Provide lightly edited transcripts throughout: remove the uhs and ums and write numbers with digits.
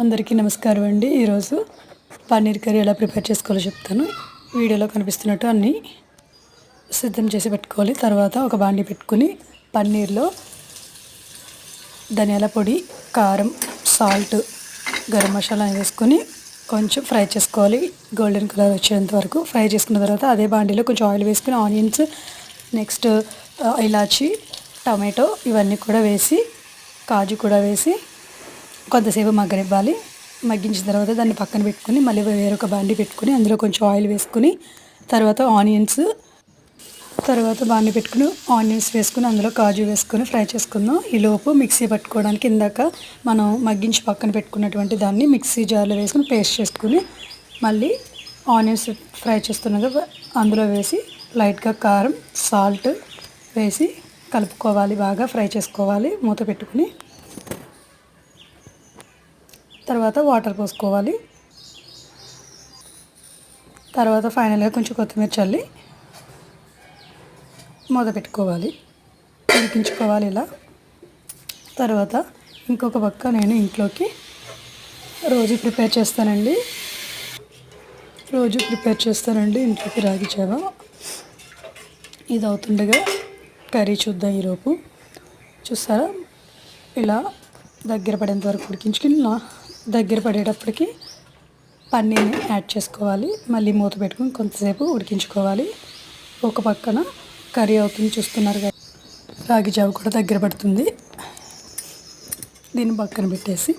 అందరికీ నమస్కారం అండి. ఈరోజు పన్నీర్ కర్రీ ఎలా ప్రిపేర్ చేసుకోవాలో చెప్తాను. వీడియోలో కనిపిస్తున్నట్టు అన్నీ సిద్ధం చేసి పెట్టుకోవాలి. తర్వాత ఒక బాండి పెట్టుకుని పన్నీర్లో ధనియాల పొడి, కారం, సాల్ట్, గరం మసాలా వేసుకొని కొంచెం ఫ్రై చేసుకోవాలి. గోల్డెన్ కలర్ వచ్చేంత వరకు ఫ్రై చేసుకున్న తర్వాత అదే బాండీలో కొంచెం ఆయిల్ వేసుకుని ఆనియన్స్, నెక్స్ట్ ఇలాచి, టమాటో ఇవన్నీ కూడా వేసి, కాజు కూడా వేసి కొంతసేపు మగ్గనివ్వాలి. మగ్గించిన తర్వాత దాన్ని పక్కన పెట్టుకుని మళ్ళీ వేరొక బాండి పెట్టుకుని అందులో కొంచెం ఆయిల్ వేసుకుని తర్వాత బాండి పెట్టుకుని ఆనియన్స్ వేసుకుని అందులో కాజు వేసుకొని ఫ్రై చేసుకుందాం. ఈలోపు మిక్సీ పట్టుకోవడానికి ఇందాక మనం మగ్గించి పక్కన పెట్టుకున్నటువంటి దాన్ని మిక్సీ జార్లో వేసుకుని పేస్ట్ చేసుకుని మళ్ళీ ఆనియన్స్ ఫ్రై చేస్తున్నాగా అందులో వేసి లైట్గా కారం, సాల్ట్ వేసి కలుపుకోవాలి. బాగా ఫ్రై చేసుకోవాలి మూత పెట్టుకుని. తర్వాత వాటర్ పోసుకోవాలి. తర్వాత ఫైనల్గా కొంచెం కొత్తిమీర చల్లి మూత పెట్టుకోవాలి, ఉడికించుకోవాలి ఇలా. తర్వాత ఇంకొక పక్క నేను ఇంట్లోకి రోజు ప్రిపేర్ చేస్తానండి ఇంట్లోకి రాగి జావ. ఇది అవుతుండగా కర్రీ చూద్దాం. ఈలోపు చూస్తారా ఇలా దగ్గర పడేంత వరకు ఉడికించుకుని దగ్గర పడేటప్పటికి పన్నీర్ని యాడ్ చేసుకోవాలి. మళ్ళీ మూత పెట్టుకుని కొంతసేపు ఉడికించుకోవాలి. ఒక పక్కన కర్రీ అవుతుంది చూస్తున్నారు కదా. రాగి జావ కూడా దగ్గర పడుతుంది. దీన్ని పక్కన పెట్టేసి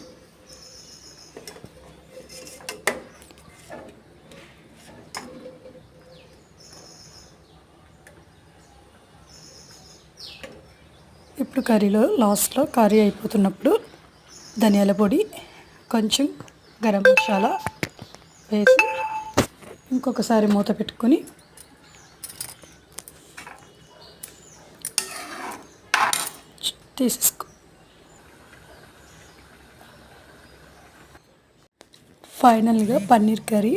ఇప్పుడు కర్రీలో లాస్ట్లో కర్రీ అయిపోతున్నప్పుడు ధనియాల పొడి, కొంచెం గరం మసాలా వేసి ఇంకొకసారి మూత పెట్టుకొని తీసేసుకో. ఫైనల్గా పన్నీర్ కర్రీ